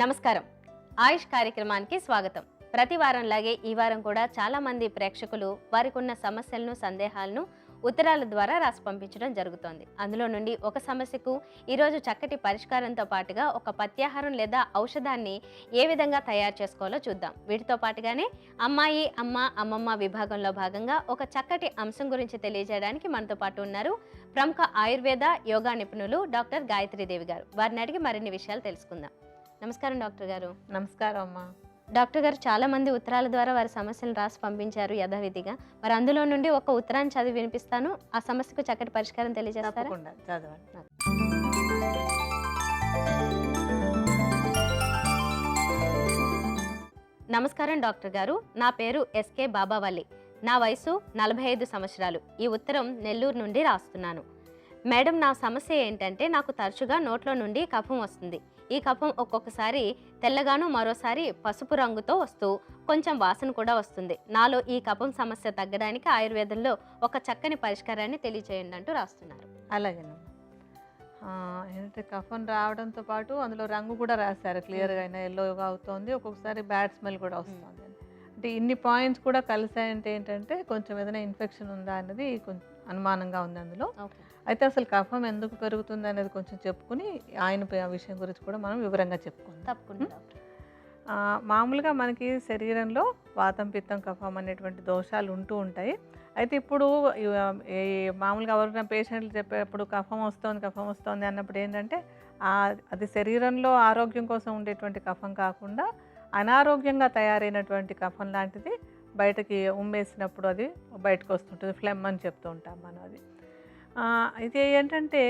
నమస్కారం. ఆయుష్ కార్యక్రమానికి స్వాగతం. ప్రతి వారంలాగే ఈ వారం కూడా చాలా మంది ప్రేక్షకులు వారికున్న సమస్యలను, సందేహాలను ఉత్తరాల ద్వారా రాసి పంపించడం జరుగుతోంది. అందులో నుండి ఒక సమస్యకు ఈరోజు చక్కటి పరిష్కారంతో పాటుగా ఒక పత్యాహారం లేదా ఔషధాన్ని ఏ విధంగా తయారు చేసుకోవాలో చూద్దాం. వీటితో పాటుగానే అమ్మాయి, అమ్మ, అమ్మమ్మ విభాగంలో భాగంగా ఒక చక్కటి అంశం గురించి తెలియజేయడానికి మనతో పాటు ఉన్నారు ప్రముఖ ఆయుర్వేద యోగా నిపుణులు డాక్టర్ గాయత్రీదేవి గారు. వారిని అడిగి మరిన్ని విషయాలు తెలుసుకుందాం. నమస్కారం డాక్టర్ గారు. నమస్కారం అమ్మా. డాక్టర్ గారు, చాలా మంది ఉత్తరాల ద్వారా వారి సమస్యలను రాసి పంపించారు యథావిధిగా. మరి అందులో నుండి ఒక ఉత్తరాన్ని చదివి వినిపిస్తాను. ఆ సమస్యకు చక్కటి పరిష్కారం తెలియజేస్తారా? తప్పకుండా చదవండి. నమస్కారం డాక్టర్ గారు. నా పేరు ఎస్కే బాబావల్లి. నా వయసు 45 సంవత్సరాలు. ఈ ఉత్తరం నెల్లూరు నుండి రాస్తున్నాను. మేడం, నా సమస్య ఏంటంటే నాకు తరచుగా నోట్లో నుండి కఫం వస్తుంది. ఈ కఫం ఒక్కొక్కసారి తెల్లగాను, మరోసారి పసుపు రంగుతో వస్తూ కొంచెం వాసన కూడా వస్తుంది. నాలో ఈ కఫం సమస్య తగ్గడానికి ఆయుర్వేదంలో ఒక చక్కని పరిష్కారాన్ని తెలియచేయండి అంటూ రాస్తున్నారు. అలాగేనమ్మా. ఏంటంటే కఫం రావడంతో పాటు అందులో రంగు కూడా రాశారు క్లియర్గా, అయినా ఎల్లోగా అవుతుంది, ఒక్కొక్కసారి బ్యాడ్ స్మెల్ కూడా వస్తుంది. అంటే ఇన్ని పాయింట్స్ కూడా కలిసాయంటే ఏంటంటే కొంచెం ఏదైనా ఇన్ఫెక్షన్ ఉందా అన్నది కొంచెం అనుమానంగా ఉంది అందులో. అయితే అసలు కఫం ఎందుకు పెరుగుతుంది అనేది కొంచెం చెప్పుకుని ఆ విషయం గురించి కూడా మనం వివరంగా చెప్పుకుందాం. తప్పకుండా. మామూలుగా మనకి శరీరంలో వాతం, పిత్తం, కఫం అనేటువంటి దోషాలు ఉంటూ ఉంటాయి. అయితే ఇప్పుడు ఈ మామూలుగా ఎవరైనా పేషెంట్లు చెప్పేటప్పుడు కఫం వస్తుంది అన్నప్పుడు ఏంటంటే అది శరీరంలో ఆరోగ్యం కోసం ఉండేటువంటి కఫం కాకుండా అనారోగ్యంగా తయారైనటువంటి కఫం లాంటిది బయటకి ఉమ్మేసినప్పుడు అది బయటకు వస్తుంటుంది. ఫ్లెమ్ అని చెప్తూ ఉంటాం మనం. అది అయితే ఏంటంటే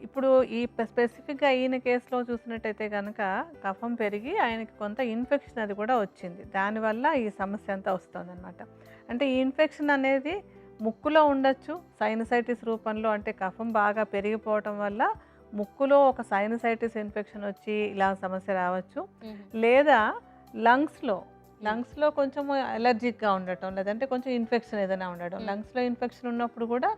ఇప్పుడు ఈ స్పెసిఫిక్గా ఈయన కేసులో చూసినట్టయితే కనుక కఫం పెరిగి ఆయనకి కొంత ఇన్ఫెక్షన్ అది కూడా వచ్చింది. దానివల్ల ఈ సమస్య అంతా వస్తుందన్నమాట. అంటే ఈ ఇన్ఫెక్షన్ అనేది ముక్కులో ఉండొచ్చు, సైనసైటిస్ రూపంలో. అంటే కఫం బాగా పెరిగిపోవటం వల్ల ముక్కులో ఒక సైనసైటిస్ ఇన్ఫెక్షన్ వచ్చి ఇలా సమస్య రావచ్చు. లేదా లంగ్స్లో కొంచెం అలర్జిక్గా ఉండటం, లేదంటే కొంచెం ఇన్ఫెక్షన్ ఏదైనా ఉండడం. లంగ్స్లో ఇన్ఫెక్షన్ ఉన్నప్పుడు కూడా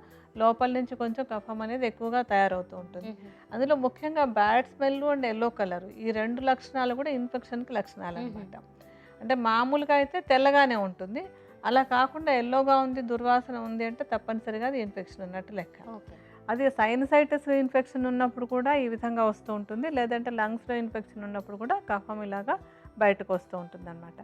లోపల నుంచి కొంచెం కఫం అనేది ఎక్కువగా తయారవుతూ ఉంటుంది. అందులో ముఖ్యంగా bad smell and yellow colour, ఈ రెండు లక్షణాలు కూడా ఇన్ఫెక్షన్కి లక్షణాలు అనమాట. అంటే మామూలుగా అయితే తెల్లగానే ఉంటుంది, అలా కాకుండా ఎల్లోగా ఉంది, దుర్వాసన ఉంది అంటే తప్పనిసరిగా అది ఇన్ఫెక్షన్ ఉన్నట్టు లెక్క. అది సైనసైటిస్ ఇన్ఫెక్షన్ ఉన్నప్పుడు కూడా ఈ విధంగా వస్తూ ఉంటుంది, లేదంటే లంగ్స్లో ఇన్ఫెక్షన్ ఉన్నప్పుడు కూడా కఫం ఇలాగా బయటకు వస్తూ ఉంటుంది అనమాట.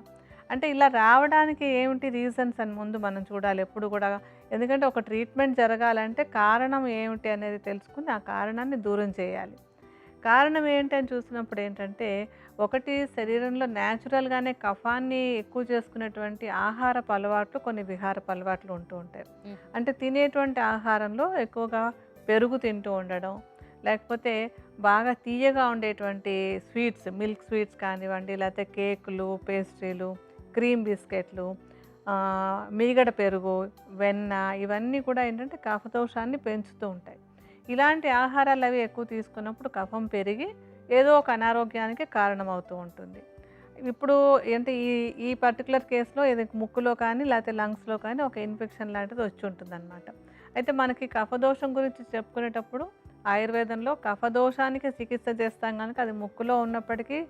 అంటే ఇలా రావడానికి ఏమిటి రీజన్స్ అని ముందు మనం చూడాలి ఎప్పుడు కూడా. ఎందుకంటే ఒక ట్రీట్మెంట్ జరగాలంటే కారణం ఏమిటి అనేది తెలుసుకుని ఆ కారణాన్ని దూరం చేయాలి. కారణం ఏంటి అని చూసినప్పుడు ఏంటంటే, ఒకటి శరీరంలో న్యాచురల్గానే కఫాన్ని ఎక్కువ చేసుకునేటువంటి ఆహారపు అలవాట్లు, కొన్ని విహారపు అలవాట్లు ఉంటూ ఉంటాయి. అంటే తినేటువంటి ఆహారంలో ఎక్కువగా పెరుగు తింటూ ఉండడం, లేకపోతే బాగా తీయగా ఉండేటువంటి స్వీట్స్, మిల్క్ స్వీట్స్ కానివ్వండి, లేకపోతే కేకులు, పేస్ట్రీలు, క్రీమ్ బిస్కెట్లు, మీగడ పెరుగు, వెన్న, ఇవన్నీ కూడా ఏంటంటే కఫదోషాన్ని పెంచుతూ ఉంటాయి. ఇలాంటి ఆహారాలు అవి ఎక్కువ తీసుకున్నప్పుడు కఫం పెరిగి ఏదో ఒక అనారోగ్యానికి కారణమవుతూ ఉంటుంది. ఇప్పుడు ఏంటి ఈ పర్టికులర్ కేసులో ఇది ముక్కులో కానీ లేకపోతే లంగ్స్లో కానీ ఒక ఇన్ఫెక్షన్ లాంటిది వచ్చి ఉంటుంది అనమాట. అయితే మనకి కఫదోషం గురించి చెప్పుకునేటప్పుడు ఆయుర్వేదంలో కఫదోషానికి చికిత్స చేస్తాం కనుక అది ముక్కులో ఉన్నప్పటికీ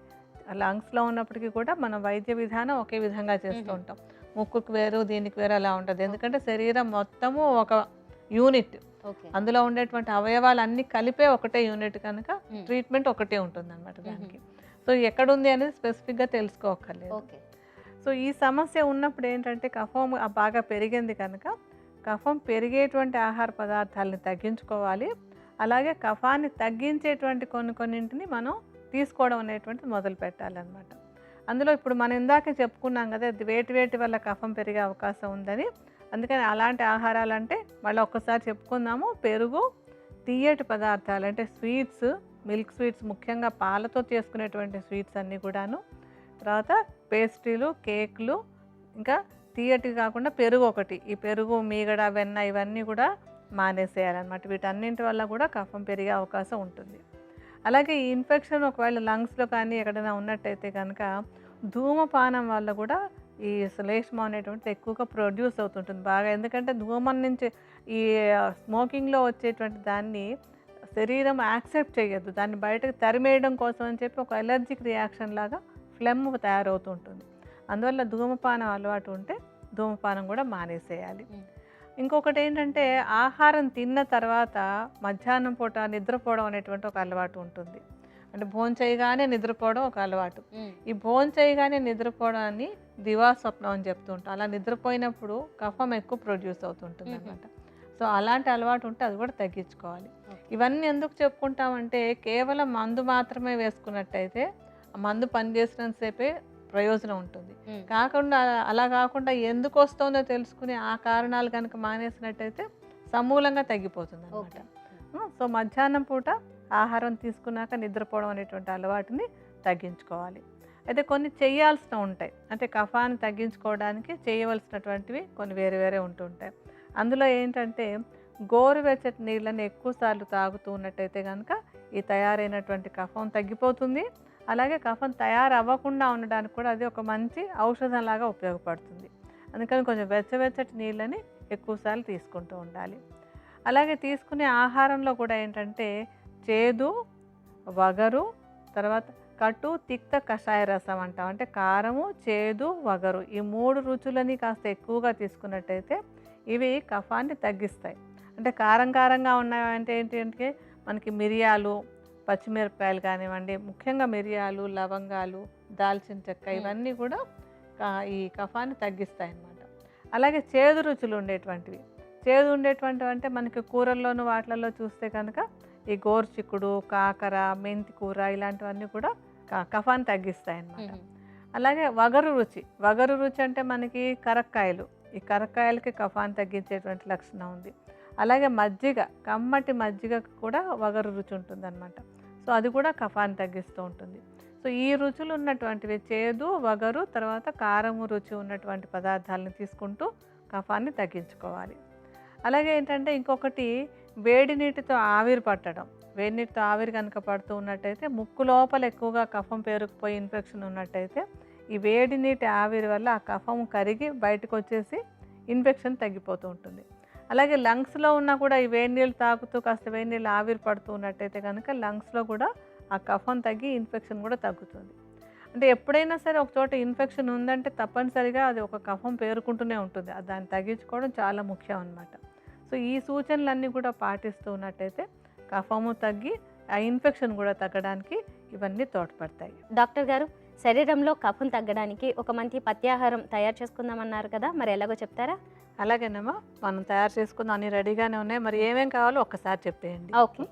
లంగ్స్లో ఉన్నప్పటికీ కూడా మన వైద్య విధానం ఒకే విధంగా చేస్తూ ఉంటాం. ముక్కుకు వేరు, దీనికి వేరు అలా ఉంటుంది. ఎందుకంటే శరీరం మొత్తము ఒక యూనిట్, అందులో ఉండేటువంటి అవయవాలు అన్నీ కలిపే ఒకటే యూనిట్ కనుక ట్రీట్మెంట్ ఒకటే ఉంటుంది అనమాట దానికి. సో ఎక్కడుంది అనేది స్పెసిఫిక్గా తెలుసుకోకర్లేదు. సో ఈ సమస్య ఉన్నప్పుడు ఏంటంటే కఫం బాగా పెరిగింది కనుక కఫం పెరిగేటువంటి ఆహార పదార్థాలని తగ్గించుకోవాలి. అలాగే కఫాన్ని తగ్గించేటువంటి కొన్నింటిని మనం తీసుకోవడం అనేటువంటిది మొదలు పెట్టాలన్నమాట. అందులో ఇప్పుడు మనం ఇందాక చెప్పుకున్నాం కదా, వేటి వల్ల కఫం పెరిగే అవకాశం ఉందని. అందుకని అలాంటి ఆహారాలు అంటే మళ్ళీ ఒక్కసారి చెప్పుకుందాము. పెరుగు, తీయటి పదార్థాలు అంటే స్వీట్స్, మిల్క్ స్వీట్స్, ముఖ్యంగా పాలతో చేసుకునేటువంటి స్వీట్స్ అన్నీ కూడాను. తర్వాత పేస్ట్రీలు, కేకులు, ఇంకా తీయటి కాకుండా పెరుగు ఒకటి, ఈ పెరుగు, మీగడ, వెన్న ఇవన్నీ కూడా మానేసేయాలన్నమాట. వీటన్నింటి వల్ల కూడా కఫం పెరిగే అవకాశం ఉంటుంది. అలాగే ఈ ఇన్ఫెక్షన్ ఒకవేళ లంగ్స్లో కానీ ఎక్కడైనా ఉన్నట్టయితే కనుక ధూమపానం వల్ల కూడా ఈ శ్లేష్మం అనేటువంటిది ఎక్కువగా ప్రొడ్యూస్ అవుతుంటుంది బాగా. ఎందుకంటే ధూమం నుంచి ఈ స్మోకింగ్లో వచ్చేటువంటి దాన్ని శరీరం యాక్సెప్ట్ చేయొద్దు, దాన్ని బయటకు తరిమేయడం కోసం అని చెప్పి ఒక ఎలర్జిక్ రియాక్షన్ లాగా ఫ్లెమ్ తయారవుతూ ఉంటుంది. అందువల్ల ధూమపానం అలవాటు ఉంటే ధూమపానం కూడా మానేసేయాలి. ఇంకొకటి ఏంటంటే ఆహారం తిన్న తర్వాత మధ్యాహ్నం పూట నిద్రపోవడం అనేటువంటి ఒక అలవాటు ఉంటుంది. అంటే భోంచేయగానే నిద్రపోవడం ఒక అలవాటు. ఈ భోంచేయగానే నిద్రపోవడాన్ని దివాస్వప్నం అని చెప్తూ ఉంటాం. అలా నిద్రపోయినప్పుడు కఫం ఎక్కువ ప్రొడ్యూస్ అవుతుంటుంది అనమాట. సో అలాంటి అలవాటు ఉంటే అది కూడా తగ్గించుకోవాలి. ఇవన్నీ ఎందుకు చెప్పుకుంటామంటే కేవలం మందు మాత్రమే వేసుకున్నట్టయితే ఆ మందు పనిచేసినంతసేపే ప్రయోజనం ఉంటుంది. అలా కాకుండా ఎందుకు వస్తుందో తెలుసుకుని ఆ కారణాలు కనుక మానేసినట్టయితే సమూలంగా తగ్గిపోతుంది అనమాట. సో మధ్యాహ్నం పూట ఆహారం తీసుకున్నాక నిద్రపోవడం అనేటువంటి అలవాటుని తగ్గించుకోవాలి. అయితే కొన్ని చేయాల్సినవి ఉంటాయి, అంటే కఫాన్ని తగ్గించుకోవడానికి చేయవలసినటువంటివి కొన్ని వేరే వేరే ఉంటుంటాయి. అందులో ఏంటంటే గోరువెచ్చటి నీళ్ళని ఎక్కువసార్లు తాగుతూ ఉన్నట్టయితే కనుక ఈ తయారైనటువంటి కఫం తగ్గిపోతుంది. అలాగే కఫం తయారవ్వకుండా ఉండడానికి కూడా అది ఒక మంచి ఔషధంలాగా ఉపయోగపడుతుంది. అందుకని కొంచెం వెచ్చవెచ్చటి నీళ్ళని ఎక్కువసార్లు తీసుకుంటూ ఉండాలి. అలాగే తీసుకునే ఆహారంలో కూడా ఏంటంటే చేదు, వగరు, తర్వాత కటు, తిక్త కషాయ రసం అంటాం. అంటే కారము, చేదు, వగరు ఈ 3 రుచులని కాస్త ఎక్కువగా తీసుకున్నట్టయితే ఇవి కఫాన్ని తగ్గిస్తాయి. అంటే కారంగా ఉన్నాయంటే ఏంటంటే మనకి మిరియాలు, పచ్చిమిరపకాయలు కానివ్వండి, ముఖ్యంగా మిరియాలు, లవంగాలు, దాల్చిన చెక్క ఇవన్నీ కూడా ఈ కఫాన్ని తగ్గిస్తాయి అన్నమాట. అలాగే చేదు రుచులు ఉండేటువంటివి అంటే మనకి కూరల్లోనూ వాటిలలో చూస్తే కనుక ఈ గోరుచిక్కుడు, కాకర, మెంతి కూర ఇలాంటివన్నీ కూడా కఫాన్ని తగ్గిస్తాయి అన్నమాట. అలాగే వగరు రుచి అంటే మనకి కరక్కాయలు, ఈ కరక్కాయలకి కఫాన్ని తగ్గించేటువంటి లక్షణం ఉంది. అలాగే మజ్జిగ, కమ్మటి మజ్జిగకు కూడా వగరు రుచి ఉంటుంది అనమాట. సో అది కూడా కఫాన్ని తగ్గిస్తూ ఉంటుంది. సో ఈ రుచులు ఉన్నటువంటివి చేదు, వగరు, తర్వాత కారము రుచి ఉన్నటువంటి పదార్థాలను తీసుకుంటూ కఫాన్ని తగ్గించుకోవాలి. అలాగే ఏంటంటే ఇంకొకటి వేడి నీటితో ఆవిరి పట్టడం. వేడి నీటితో ఆవిరి కనుక పడుతూ ఉన్నట్టయితే ముక్కు లోపల ఎక్కువగా కఫం పేరుకుపోయి ఇన్ఫెక్షన్ ఉన్నట్టయితే ఈ వేడి నీటి ఆవిరి వల్ల ఆ కఫం కరిగి బయటకు వచ్చేసి ఇన్ఫెక్షన్ తగ్గిపోతూ ఉంటుంది. అలాగే లంగ్స్లో ఉన్నా కూడా ఈ వేడి నీళ్ళు తాగుతూ కాస్త వేడి నీళ్ళు ఆవిరి పడుతూ ఉన్నట్టయితే కనుక లంగ్స్లో కూడా ఆ కఫం తగ్గి ఇన్ఫెక్షన్ కూడా తగ్గుతుంది. అంటే ఎప్పుడైనా సరే ఒక చోట ఇన్ఫెక్షన్ ఉందంటే తప్పనిసరిగా అది ఒక కఫం పేరుకుంటూనే ఉంటుంది. దాన్ని తగ్గించుకోవడం చాలా ముఖ్యం అన్నమాట. సో ఈ సూచనలన్నీ కూడా పాటిస్తూ ఉన్నట్టయితే కఫము తగ్గి ఆ ఇన్ఫెక్షన్ కూడా తగ్గడానికి ఇవన్నీ తోడ్పడతాయి. డాక్టర్ గారు, శరీరంలో కఫం తగ్గడానికి ఒక మంచి పత్యాహారం తయారు చేసుకుందామన్నారు కదా, మరి ఎలాగో చెప్తారా? అలాగేనమ్మా, మనం తయారు చేసుకుందాం, అన్ని రెడీగానే ఉన్నాయి. మరి ఏమేం కావాలో ఒక్కసారి చెప్పేయండి. ఓకే.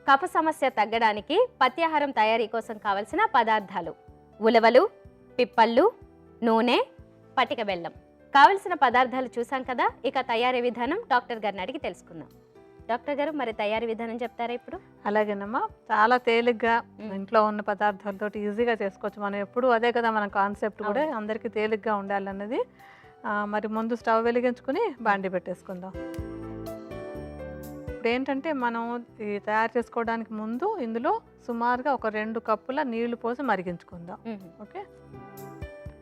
కఫ సమస్య తగ్గడానికి పత్యాహారం తయారీ కోసం కావలసిన పదార్థాలు: ఉలవలు, పిప్పళ్ళు, నూనె, పటిక బెల్లం. కావలసిన పదార్థాలు చూసాం కదా, ఇక తయారీ విధానం డాక్టర్ గారిని అడిగి తెలుసుకుందాం. డాక్టర్ గారు, మరి తయారీ విధానం చెప్తారా ఇప్పుడు? అలాగేనమ్మా, చాలా తేలిగ్గా ఇంట్లో ఉన్న పదార్థాలతో ఈజీగా చేసుకోవచ్చు. మనం ఎప్పుడు అదే కదా మన కాన్సెప్ట్ కూడా, అందరికీ తేలిగ్గా ఉండాలన్నది. మరి ముందు స్టవ్ వెలిగించుకుని బాండి పెట్టేసుకుందాం. ఇప్పుడు ఏంటంటే మనం ఈ తయారు చేసుకోవడానికి ముందు ఇందులో సుమారుగా ఒక 2 కప్పుల నీళ్లు పోసి మరిగించుకుందాం. ఓకే,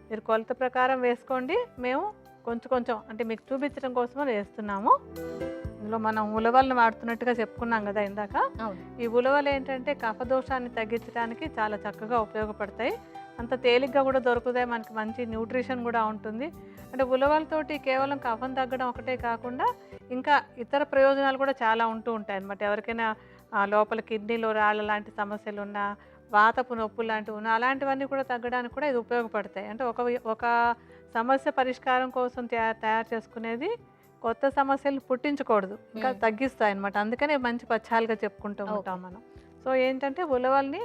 మీరు కొలత ప్రకారం వేసుకోండి. మేము కొంచెం అంటే మీకు చూపించడం కోసమే వేస్తున్నాము. ఇందులో మనం ఉలవలను వాడుతున్నట్టుగా చెప్పుకున్నాం కదా ఇందాక. ఈ ఉలవలు ఏంటంటే కఫదోషాన్ని తగ్గించడానికి చాలా చక్కగా ఉపయోగపడతాయి. అంత తేలిగ్గా కూడా దొరుకుతాయి, మనకి మంచి న్యూట్రిషన్ కూడా ఉంటుంది. అంటే ఉలవలతోటి కేవలం కఫం తగ్గడం ఒకటే కాకుండా ఇంకా ఇతర ప్రయోజనాలు కూడా చాలా ఉంటూ ఉంటాయి అన్నమాట. ఎవరికైనా లోపల కిడ్నీలో రాళ్ళ లాంటి సమస్యలు ఉన్నా, వాతపు నొప్పులు లాంటివి ఉన్నా, అలాంటివన్నీ కూడా తగ్గడానికి కూడా ఇది ఉపయోగపడతాయి. అంటే ఒక సమస్య పరిష్కారం కోసం తయారు చేసుకునేది కొత్త సమస్యలు పుట్టించకూడదు, ఇంకా తగ్గిస్తాయి అన్నమాట. అందుకనే మంచి పచ్చాలుగా చెప్పుకుంటూ ఉంటాం మనం. సో ఏంటంటే ఉలవల్ని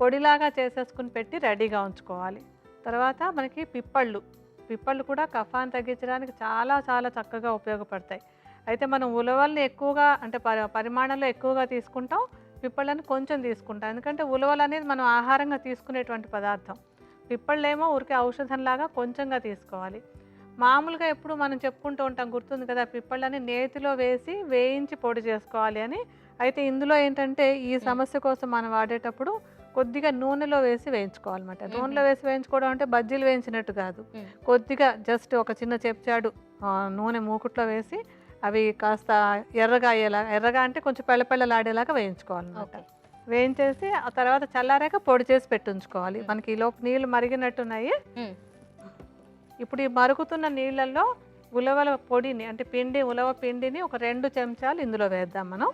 పొడిలాగా చేసేసుకుని పెట్టి రెడీగా ఉంచుకోవాలి. తర్వాత మనకి పిప్పళ్ళు కూడా కఫాన్ని తగ్గించడానికి చాలా చాలా చక్కగా ఉపయోగపడతాయి. అయితే మనం ఉలవల్ని ఎక్కువగా అంటే పరిమాణంలో ఎక్కువగా తీసుకుంటాం, పిప్పళ్ళని కొంచెం తీసుకుంటాం. ఎందుకంటే ఉలవలు అనేది మనం ఆహారంగా తీసుకునేటువంటి పదార్థం. పిప్పళ్ళేమో ఊరికే ఔషధంలాగా కొంచెంగా తీసుకోవాలి. మామూలుగా ఎప్పుడు మనం చెప్పుకుంటూ ఉంటాం, గుర్తుంది కదా, పిప్పళ్ళని నేతిలో వేయించి పొడి చేసుకోవాలి అని. అయితే ఇందులో ఏంటంటే ఈ సమస్య కోసం మనం వాడేటప్పుడు కొద్దిగా నూనెలో వేసి వేయించుకోవాలన్నమాట. నూనెలో వేసి వేయించుకోవడం అంటే బజ్జీలు వేయించినట్టు కాదు. కొద్దిగా జస్ట్ ఒక చిన్న చెంచాడు నూనె మూకుట్లో వేసి అవి కాస్త ఎర్రగా అయ్యేలాగా, ఎర్రగా అంటే కొంచెం పెళ్ళపెళ్ళలాడేలాగా వేయించుకోవాలన్నమాట. వేయించేసి ఆ తర్వాత చల్లారాక పొడి చేసి పెట్టుంచుకోవాలి. మనకి ఈ లోపు నీళ్ళు మరిగినట్టున్నాయి. ఇప్పుడు ఈ మరుగుతున్న నీళ్ళల్లో ఉలవల పొడిని అంటే ఉలవ పిండిని ఒక 2 చెంచాలు ఇందులో వేద్దాం మనం.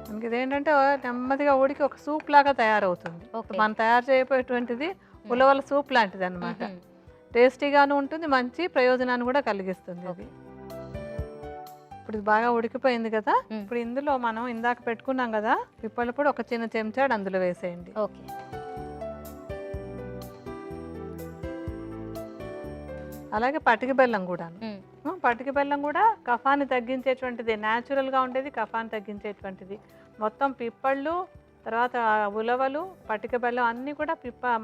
మనకి ఇదేంటంటే నెమ్మదిగా ఉడికి ఒక సూప్ లాగా తయారవుతుంది. మనం తయారు చేయబోయేటువంటిది ఉలవల సూప్ లాంటిది అనమాట. టేస్టీగాను ఉంటుంది, మంచి ప్రయోజనాన్ని కూడా కలిగిస్తుంది ఇది. ఇప్పుడు ఇది బాగా ఉడికిపోయింది కదా. ఇప్పుడు ఇందులో మనం ఇందాక పెట్టుకున్నాం కదా పిప్పల పొడి, ఒక చిన్న చెంచాడు అందులో వేసేయండి. ఓకే. అలాగే పటిక బెల్లం కూడాను. పటిక బెల్లం కూడా కఫాన్ని తగ్గించేటువంటిది, న్యాచురల్గా ఉండేది, కఫాన్ని తగ్గించేటువంటిది. మొత్తం పిప్పళ్ళు, తర్వాత ఉలవలు, పటిక బెల్లం అన్నీ కూడా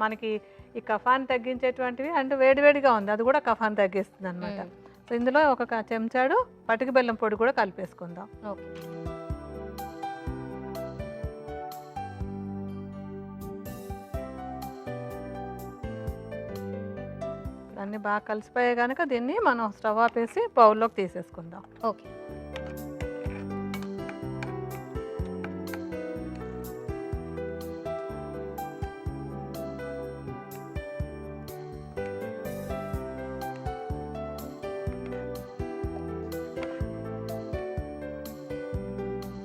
మనకి ఈ కఫాన్ని తగ్గించేటువంటివి. అంటే వేడివేడిగా ఉంది, అది కూడా కఫాన్ని తగ్గిస్తుంది అనమాట. సో ఇందులో ఒక చెంచాడు పటిక బెల్లం పొడి కూడా కలిపేసుకుందాం. ఓకే. అన్నీ బాగా కలిసిపోయాయి కనుక దీన్ని మనం స్టవ్ ఆపేసి బౌల్లోకి తీసేసుకుందాం. ఓకే.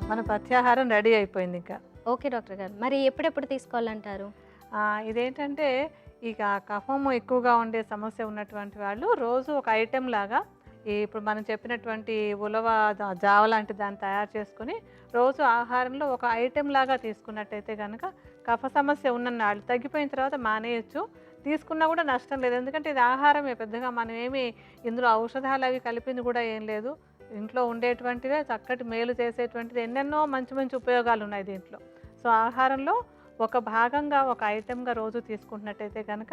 మన ప్రత్యాహారం రెడీ అయిపోయింది ఇంకా. ఓకే డాక్టర్ గారు, మరి ఎప్పుడెప్పుడు తీసుకోవాలంటారు? ఇదేంటంటే ఇక కఫం ఎక్కువగా ఉండే సమస్య ఉన్నటువంటి వాళ్ళు రోజు ఒక ఐటెం లాగా ఇప్పుడు మనం చెప్పినటువంటి ఉలవ జావ లాంటి దాన్ని తయారు చేసుకుని రోజు ఆహారంలో ఒక ఐటెం లాగా తీసుకున్నట్టయితే కనుక కఫ సమస్య ఉన్న నాళ్ళు తగ్గిపోయిన తర్వాత మానేయచ్చు. తీసుకున్నా కూడా నష్టం లేదు, ఎందుకంటే ఇది ఆహారమే, పెద్దగా మనం ఏమి ఇందులో ఔషధాలు అవి కలిపింది కూడా ఏం లేదు. ఇంట్లో ఉండేటువంటివే చక్కటి మేలు చేసేటువంటిది, ఎన్నెన్నో మంచి మంచి ఉపయోగాలు ఉన్నాయి దీంట్లో. సో ఆహారంలో ఒక భాగంగా, ఒక ఐటెంగా రోజు తీసుకుంటున్నట్టయితే కనుక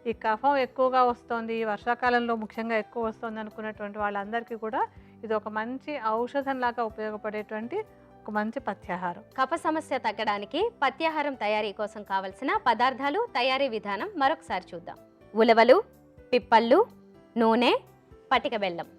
ఈ కఫం ఎక్కువగా వస్తుంది, వర్షాకాలంలో ముఖ్యంగా ఎక్కువ వస్తుంది అనుకున్నటువంటి వాళ్ళందరికీ కూడా ఇది ఒక మంచి ఔషధంలాగా ఉపయోగపడేటువంటి ఒక మంచి పథ్యాహారం. కఫ సమస్య తగ్గడానికి పథ్యాహారం తయారీ కోసం కావలసిన పదార్థాలు, తయారీ విధానం మరొకసారి చూద్దాం. ఉలవలు, పిప్పళ్ళు, నూనె, పటిక బెల్లం.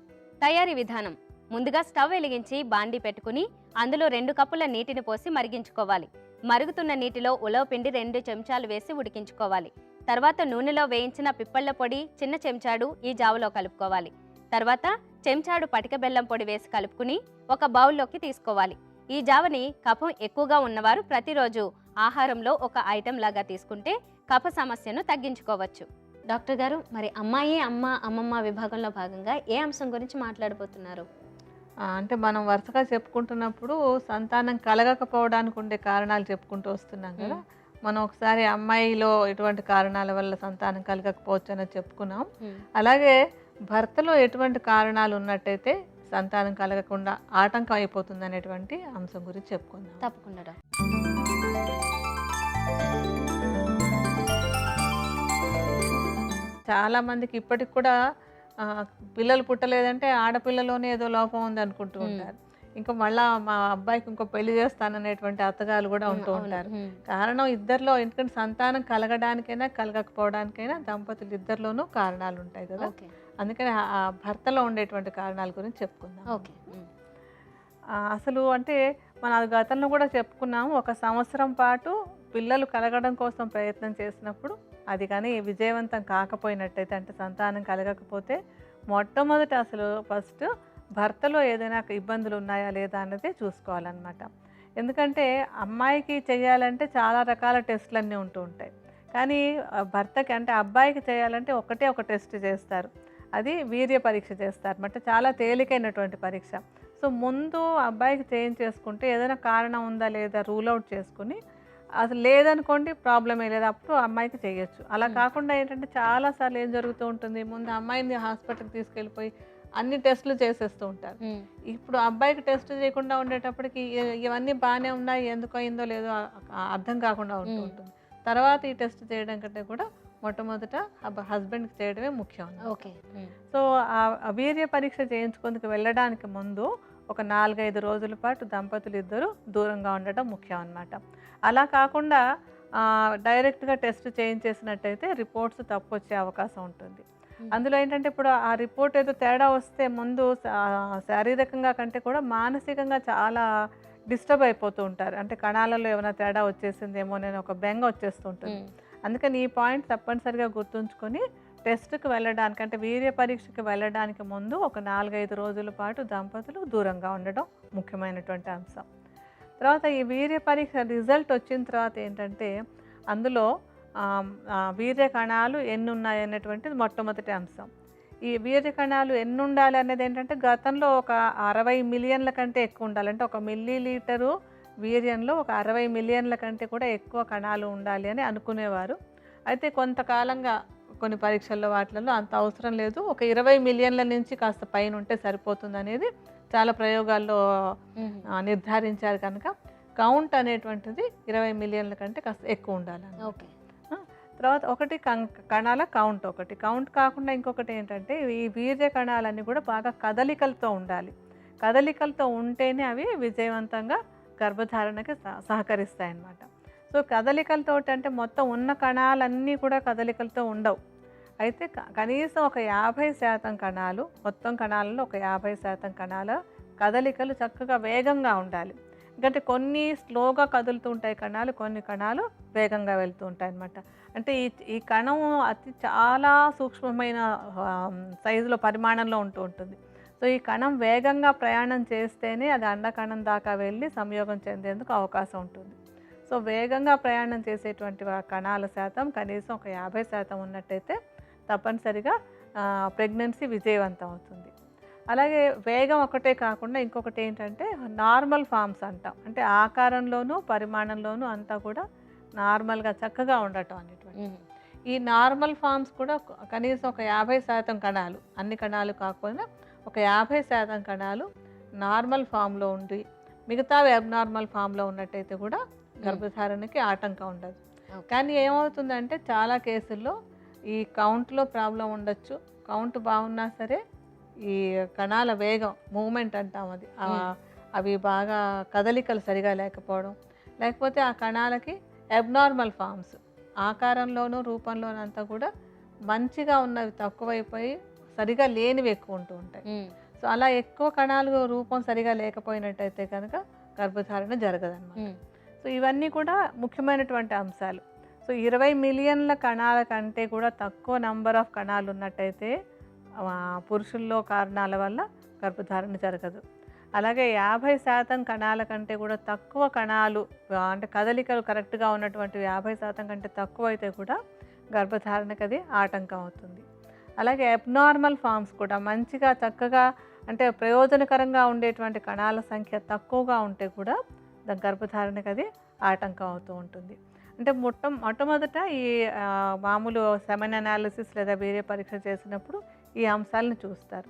తయారీ విధానం: ముందుగా స్టవ్ వెలిగించి బాండీ పెట్టుకుని అందులో 2 కప్పుల నీటిని పోసి మరిగించుకోవాలి. మరుగుతున్న నీటిలో ఉలవ పిండి 2 చెంచాలు వేసి ఉడికించుకోవాలి. తర్వాత నూనెలో వేయించిన పిప్పళ్ళ పొడి చిన్న చెంచాడు ఈ జావలో కలుపుకోవాలి. తర్వాత చెంచాడు పటిక బెల్లం పొడి వేసి కలుపుకుని ఒక బౌల్లోకి తీసుకోవాలి. ఈ జావని కఫం ఎక్కువగా ఉన్నవారు ప్రతిరోజు ఆహారంలో ఒక ఐటెం లాగా తీసుకుంటే కఫ సమస్యను తగ్గించుకోవచ్చు. డాక్టర్ గారు, మరి అమ్మాయి, అమ్మమ్మ విభాగంలో భాగంగా ఏ అంశం గురించి మాట్లాడబోతున్నారు? అంటే మనం వరుసగా చెప్పుకుంటున్నప్పుడు సంతానం కలగకపోవడానికి ఉండే కారణాలు చెప్పుకుంటూ వస్తున్నాం కదా. మనం ఒకసారి అమ్మాయిలో ఎటువంటి కారణాల వల్ల సంతానం కలగకపోవచ్చు అని చెప్పుకున్నాం. అలాగే భర్తలో ఎటువంటి కారణాలు ఉన్నట్టయితే సంతానం కలగకుండా ఆటంకం అయిపోతుంది అనేటువంటి అంశం గురించి చెప్పుకుందాం. తప్పకుండా. చాలా మందికి ఇప్పటికి కూడా పిల్లలు పుట్టలేదంటే ఆడపిల్లలోనే ఏదో లోపం ఉంది అనుకుంటూ ఉంటారు. ఇంకా మళ్ళా మా అబ్బాయికి ఇంకో పెళ్లి చేస్తాననేటువంటి అత్తగారు కూడా ఉంటూ ఉంటారు. కారణం ఇద్దరిలో, ఎందుకంటే సంతానం కలగడానికైనా కలగకపోవడానికైనా దంపతులు ఇద్దరిలోనూ కారణాలు ఉంటాయి కదా. అందుకని ఆ భర్తలో ఉండేటువంటి కారణాల గురించి చెప్పుకుందాం. అసలు అంటే మన గతంలో కూడా చెప్పుకున్నాము, 1 సంవత్సరం పాటు పిల్లలు కలగడం కోసం ప్రయత్నం చేసినప్పుడు అది కానీ విజయవంతం కాకపోయినట్టయితే, అంటే సంతానం కలగకపోతే మొట్టమొదటి అసలు ఫస్ట్ భర్తలో ఏదైనా ఇబ్బందులు ఉన్నాయా లేదా అన్నది చూసుకోవాలన్నమాట. ఎందుకంటే అమ్మాయికి చేయాలంటే చాలా రకాల టెస్టులన్నీ ఉంటూ ఉంటాయి, కానీ భర్తకి అంటే అబ్బాయికి చేయాలంటే ఒక టెస్ట్ చేస్తారు, అది వీర్య పరీక్ష చేస్తారు అన్నమాట. చాలా తేలికైనటువంటి పరీక్ష. సో ముందు అబ్బాయికి చేయించేసుకుంటే ఏదైనా కారణం ఉందా లేదా రూల్ అవుట్ చేసుకుని, అసలు లేదనుకోండి ప్రాబ్లమే లేదు, అప్పుడు అమ్మాయికి చేయొచ్చు. అలా కాకుండా ఏంటంటే చాలాసార్లు ఏం జరుగుతూ ఉంటుంది, ముందు అమ్మాయిని హాస్పిటల్కి తీసుకెళ్ళిపోయి అన్ని టెస్టులు చేసేస్తూ ఉంటారు. ఇప్పుడు అబ్బాయికి టెస్ట్ చేయకుండా ఉండేటప్పటికి ఇవన్నీ బాగానే ఉన్నాయి, ఎందుకు అయిందో లేదో అర్థం కాకుండా ఉంటూ ఉంటుంది. తర్వాత ఈ టెస్ట్ చేయడం కంటే కూడా మొట్టమొదట హస్బెండ్కి చేయడమే ముఖ్యం అన్నమాట. ఓకే. సో ఆ వీర్య పరీక్ష చేయించుకుందుకు వెళ్ళడానికి ముందు ఒక 4-5 రోజుల పాటు దంపతులు ఇద్దరు దూరంగా ఉండటం ముఖ్యం అన్నమాట. అలా కాకుండా డైరెక్ట్గా టెస్ట్ చేయించేసినట్టయితే రిపోర్ట్స్ తప్పు వచ్చే అవకాశం ఉంటుంది. అందులో ఏంటంటే ఇప్పుడు ఆ రిపోర్ట్ ఏదో తేడా వస్తే ముందు శారీరకంగా కంటే కూడా మానసికంగా చాలా డిస్టర్బ్ అయిపోతూ ఉంటారు. అంటే కణాలలో ఏమైనా తేడా వచ్చేసిందేమో నేను ఒక బెంగ వచ్చేస్తుంటుంది. అందుకని ఈ పాయింట్ తప్పనిసరిగా గుర్తుంచుకొని టెస్ట్కి వెళ్ళడానికి అంటే వీర్య పరీక్షకి వెళ్ళడానికి ముందు ఒక 4-5 రోజుల పాటు దంపతులు దూరంగా ఉండడం ముఖ్యమైనటువంటి అంశం. తర్వాత ఈ వీర్య పరీక్ష రిజల్ట్ వచ్చిన తర్వాత ఏంటంటే అందులో వీర్య కణాలు ఎన్ని ఉన్నాయి అనేటువంటిది మొట్టమొదటి అంశం. ఈ వీర్య కణాలు ఎన్ని ఉండాలి అనేది ఏంటంటే గతంలో ఒక 60 మిలియన్ల కంటే ఎక్కువ ఉండాలి. అంటే 1 మిల్లీలీటరు వీర్యంలో ఒక 60 మిలియన్ల కంటే కూడా ఎక్కువ కణాలు ఉండాలి అని అనుకునేవారు. అయితే కొంతకాలంగా కొన్ని పరీక్షల్లో వాటిలలో అంత అవసరం లేదు, ఒక 20 మిలియన్ల నుంచి కాస్త పైన ఉంటే సరిపోతుంది అనేది చాలా ప్రయోగాల్లో నిర్ధారించారు. కనుక కౌంట్ అనేటువంటిది 20 మిలియన్ల కంటే కాస్త ఎక్కువ ఉండాలి. ఓకే. తర్వాత ఒకటి కణాల కౌంట్. ఒకటి కౌంట్ కాకుండా ఇంకొకటి ఏంటంటే ఈ వీర్య కణాలన్నీ కూడా బాగా కదలికలతో ఉండాలి. కదలికలతో ఉంటేనే అవి విజయవంతంగా గర్భధారణకి సహకరిస్తాయి అన్నమాట. సో కదలికలతో అంటే మొత్తం ఉన్న కణాలన్నీ కూడా కదలికలతో ఉండవు. అయితే కనీసం ఒక 50% కణాలు, మొత్తం కణాలలో ఒక 50% కణాల కదలికలు చక్కగా వేగంగా ఉండాలి. ఎందుకంటే కొన్ని స్లోగా కదులుతూ ఉంటాయి కణాలు, కొన్ని కణాలు వేగంగా వెళ్తూ ఉంటాయి అన్నమాట. అంటే ఈ కణం చాలా సూక్ష్మమైన సైజులో పరిమాణంలో ఉంటూ ఉంటుంది. సో ఈ కణం వేగంగా ప్రయాణం చేస్తేనే అది అండకణం దాకా వెళ్ళి సంయోగం చెందేందుకు అవకాశం ఉంటుంది. సో వేగంగా ప్రయాణం చేసేటువంటి కణాల శాతం కనీసం ఒక 50% ఉన్నట్టయితే తప్పనిసరిగా ప్రెగ్నెన్సీ విజయవంతం అవుతుంది. అలాగే వేగం ఒకటే కాకుండా ఇంకొకటి ఏంటంటే నార్మల్ ఫామ్స్ అంటాం. అంటే ఆకారంలోనూ పరిమాణంలోనూ అంతా కూడా నార్మల్గా చక్కగా ఉండటం అనేటువంటి. ఈ నార్మల్ ఫామ్స్ కూడా కనీసం ఒక 50% కణాలు, అన్ని కణాలు కాకపోయినా ఒక 50% కణాలు నార్మల్ ఫామ్లో ఉండి మిగతావి అబ్నార్మల్ ఫామ్లో ఉన్నట్టయితే కూడా గర్భధారణకి ఆటంకం ఉండదు. కానీ ఏమవుతుందంటే చాలా కేసుల్లో ఈ కౌంట్లో ప్రాబ్లం ఉండొచ్చు. కౌంట్ బాగున్నా సరే ఈ కణాల వేగం, మూమెంట్ అంటాం, అది అవి బాగా కదలికలు సరిగా లేకపోవడం, లేకపోతే ఆ కణాలకి అబ్నార్మల్ ఫామ్స్ ఆకారంలోనూ రూపంలోనూ అంతా కూడా మంచిగా ఉన్నవి తక్కువైపోయి సరిగా లేనివి ఎక్కువ ఉంటూ ఉంటాయి. సో అలా ఎక్కువ కణాలు రూపం సరిగా లేకపోయినట్టయితే కనుక గర్భధారణ జరగదన్నమాట. సో ఇవన్నీ కూడా ముఖ్యమైనటువంటి అంశాలు. సో 20 మిలియన్ల కణాల కంటే కూడా తక్కువ నంబర్ ఆఫ్ కణాలు ఉన్నట్టయితే పురుషుల్లో కారణాల వల్ల గర్భధారణ జరగదు. అలాగే 50% కణాల కంటే కూడా తక్కువ కణాలు అంటే కదలికలు కరెక్ట్గా ఉన్నటువంటి 50% కంటే తక్కువ అయితే కూడా గర్భధారణకు అది ఆటంకం అవుతుంది. అలాగే అబ్నార్మల్ ఫామ్స్ కూడా మంచిగా చక్కగా అంటే ప్రయోజనకరంగా ఉండేటువంటి కణాల సంఖ్య తక్కువగా ఉంటే కూడా గర్భధారణకు అది ఆటంకం అవుతూ ఉంటుంది. అంటే మొట్టమొదట ఈ మామూలు సెమెన్ అనాలిసిస్ లేదా వీర్య పరీక్ష చేసినప్పుడు ఈ అంశాలను చూస్తారు.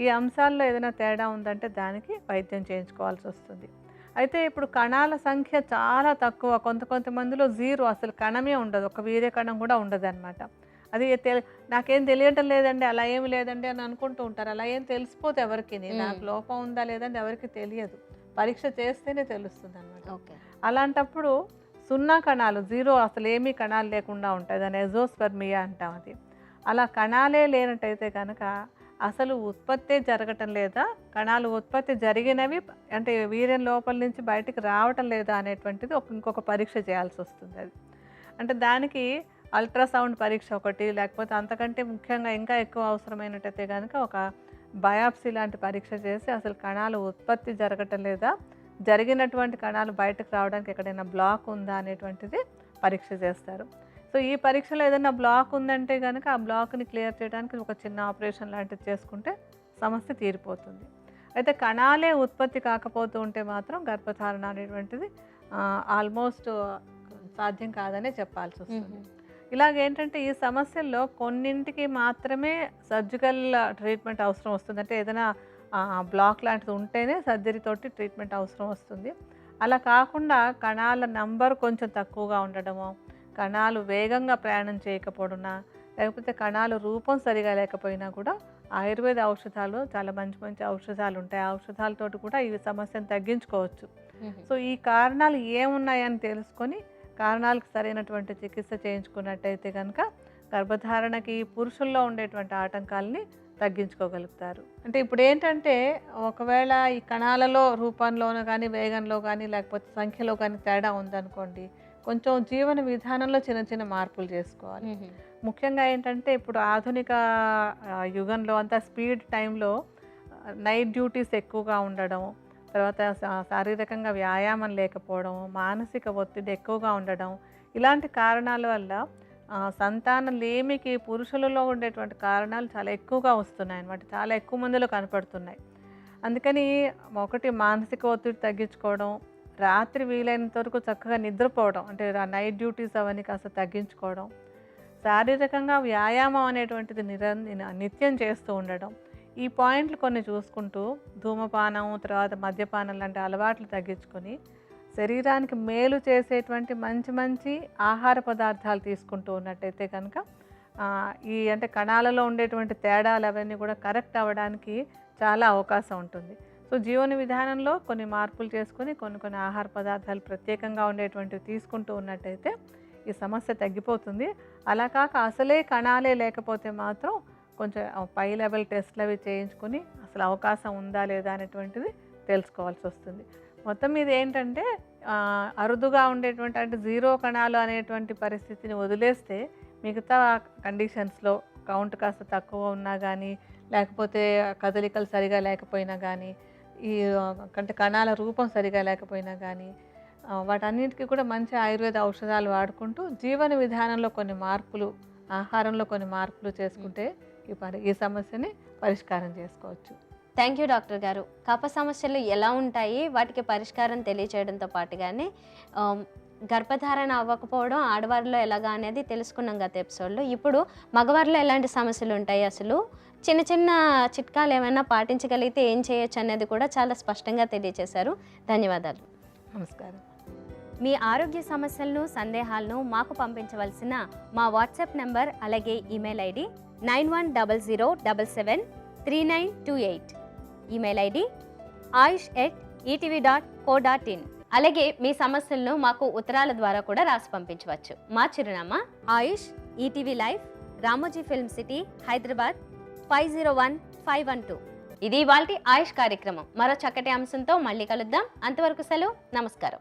ఈ అంశాల్లో ఏదైనా తేడా ఉందంటే దానికి వైద్యం చేయించుకోవాల్సి వస్తుంది. అయితే ఇప్పుడు కణాల సంఖ్య చాలా తక్కువ, కొంతమందిలో 0, అసలు కణమే ఉండదు, ఒక వీర్య కణం కూడా ఉండదు అనమాట. అది నాకేం తెలియటం లేదండి, అలా ఏమి లేదండి అని అనుకుంటూ ఉంటారు. అలా ఏం తెలిసిపోతే ఎవరికి, నాకు లోపం ఉందా లేదండి ఎవరికి తెలియదు, పరీక్ష చేస్తేనే తెలుస్తుంది అనమాట. అలాంటప్పుడు 0 కణాలు, 0 అసలు ఏమీ కణాలు లేకుండా ఉంటాయి, దాన్ని ఎజోస్పెర్మియా అంటాం. అది అలా కణాలే లేనట్టయితే కనుక అసలు ఉత్పత్తే జరగటం లేదా, కణాలు ఉత్పత్తి జరిగినవి అంటే వీర్యం లోపల నుంచి బయటికి రావటం లేదా అనేటువంటిది ఇంకొక పరీక్ష చేయాల్సి వస్తుంది. అది అంటే దానికి అల్ట్రాసౌండ్ పరీక్ష ఒకటి, లేకపోతే అంతకంటే ముఖ్యంగా ఇంకా ఎక్కువ అవసరమైనట్టయితే కనుక ఒక బయాప్సీ లాంటి పరీక్ష చేసి అసలు కణాలు ఉత్పత్తి జరగటం లేదా, జరిగినటువంటి కణాలు బయటకు రావడానికి ఎక్కడైనా బ్లాక్ ఉందా అనేటువంటిది పరీక్ష చేస్తారు. సో ఈ పరీక్షలో ఏదైనా బ్లాక్ ఉందంటే కనుక ఆ బ్లాక్ని క్లియర్ చేయడానికి ఒక చిన్న ఆపరేషన్ లాంటిది చేసుకుంటే సమస్య తీరిపోతుంది. అయితే కణాలే ఉత్పత్తి కాకపోతూ ఉంటే మాత్రం గర్భధారణ అనేటువంటిది ఆల్మోస్ట్ సాధ్యం కాదనే చెప్పాల్సి వస్తుంది. ఇలాగేంటంటే ఈ సమస్యల్లో కొన్నింటికి మాత్రమే సర్జికల్ ట్రీట్మెంట్ అవసరం వస్తుంది. అంటే ఏదైనా బ్లాక్ లాంటిది ఉంటేనే సర్జరీ తోటి ట్రీట్మెంట్ అవసరం వస్తుంది. అలా కాకుండా కణాల నంబర్ కొంచెం తక్కువగా ఉండడమో, కణాలు వేగంగా ప్రయాణం చేయకపోవడునా, లేకపోతే కణాలు రూపం సరిగా లేకపోయినా కూడా ఆయుర్వేద ఔషధాలు చాలా మంచి మంచి ఔషధాలు ఉంటాయి. ఆ ఔషధాలతోటి కూడా ఈ సమస్యను తగ్గించుకోవచ్చు. సో ఈ కారణాలు ఏమున్నాయని తెలుసుకొని కారణాలకు సరైనటువంటి చికిత్స చేయించుకున్నట్టయితే కనుక గర్భధారణకి పురుషుల్లో ఉండేటువంటి ఆటంకాలని తగ్గించుకోగలుగుతారు. అంటే ఇప్పుడు ఏంటంటే ఒకవేళ ఈ కణాలలో రూపంలోనూ కానీ, వేగంలో కానీ, లేకపోతే సంఖ్యలో కానీ తేడా ఉందనుకోండి, కొంచెం జీవన విధానంలో చిన్న చిన్న మార్పులు చేసుకోవాలి. ముఖ్యంగా ఏంటంటే ఇప్పుడు ఆధునిక యుగంలో అంతా స్పీడ్ టైంలో నైట్ డ్యూటీస్ ఎక్కువగా ఉండడం, తర్వాత శారీరకంగా వ్యాయామం లేకపోవడం, మానసిక ఒత్తిడి ఎక్కువగా ఉండడం, ఇలాంటి కారణాల వల్ల సంతానలేమికి పురుషులలో ఉండేటువంటి కారణాలు చాలా ఎక్కువగా వస్తున్నాయి అన్నమాట. చాలా ఎక్కువ మందిలో కనపడుతున్నాయి. అందుకని ఒకటి మానసిక ఒత్తిడి తగ్గించుకోవడం, రాత్రి వీలైనంత వరకు చక్కగా నిద్రపోవడం, అంటే నైట్ డ్యూటీస్ అవన్నీ కాస్త తగ్గించుకోవడం, శారీరకంగా వ్యాయామం అనేటువంటిది నిత్యం చేస్తూ ఉండడం, ఈ పాయింట్లు కొన్ని చూసుకుంటూ ధూమపానం, తర్వాత మద్యపానం లాంటి అలవాట్లు తగ్గించుకొని శరీరానికి మేలు చేసేటువంటి మంచి మంచి ఆహార పదార్థాలు తీసుకుంటూ ఉన్నట్టయితే కనుక అంటే కణాలలో ఉండేటువంటి తేడాలు అవన్నీ కూడా కరెక్ట్ అవ్వడానికి చాలా అవకాశం ఉంటుంది. సో జీవన విధానంలో కొన్ని మార్పులు చేసుకొని కొన్ని ఆహార పదార్థాలు ప్రత్యేకంగా ఉండేటువంటివి తీసుకుంటూ ఉన్నట్టయితే ఈ సమస్య తగ్గిపోతుంది. అలా కాక అసలే కణాలే లేకపోతే మాత్రం కొంచెం పై లెవెల్ టెస్ట్లు అవి చేయించుకొని అసలు అవకాశం ఉందా లేదా అనేటువంటిది తెలుసుకోవాల్సి వస్తుంది. మొత్తం మీద ఏంటంటే అరుదుగా ఉండేటువంటి అంటే జీరో కణాలు అనేటువంటి పరిస్థితిని వదిలేస్తే మిగతా కండిషన్స్లో కౌంట్ కాస్త తక్కువ ఉన్నా కానీ, లేకపోతే కదలికలు సరిగా లేకపోయినా కానీ, ఈ అంటే కణాల రూపం సరిగా లేకపోయినా కానీ, వాటన్నిటికీ కూడా మంచి ఆయుర్వేద ఔషధాలు వాడుకుంటూ జీవన విధానంలో కొన్ని మార్పులు, ఆహారంలో కొన్ని మార్పులు చేసుకుంటే ఈ సమస్యని పరిష్కారం చేసుకోవచ్చు. థ్యాంక్ యూ డాక్టర్ గారు. కఫ సమస్యలు ఎలా ఉంటాయి, వాటికి పరిష్కారం తెలియచేయడంతో పాటుగానే గర్భధారణ అవ్వకపోవడం ఆడవారిలో ఎలాగా అనేది తెలుసుకున్నాం గత ఎపిసోడ్లో. ఇప్పుడు మగవారిలో ఎలాంటి సమస్యలు ఉంటాయి, అసలు చిన్న చిన్న చిట్కాలు ఏమైనా పాటించగలిగితే ఏం చేయొచ్చు అనేది కూడా చాలా స్పష్టంగా తెలియజేశారు. ధన్యవాదాలు. నమస్కారం. మీ ఆరోగ్య సమస్యలను, సందేహాలను మాకు పంపించవలసిన మా వాట్సాప్ నెంబర్ అలాగే email ID 9100773928. Email ID ayush@etv.co.in. అలాగే మీ సమస్యలను మాకు ఉత్తరాల ద్వారా కూడా రాసి పంపించవచ్చు. మా చిరునామా Aayush ETV live, Ramoji film city, Hyderabad 501512. ఇది ఇవాల్టి ఆయుష్ కార్యక్రమం. మరో చక్కటి అంశంతో మళ్ళీ కలుద్దాం. అంతవరకు సెలవు. నమస్కారం.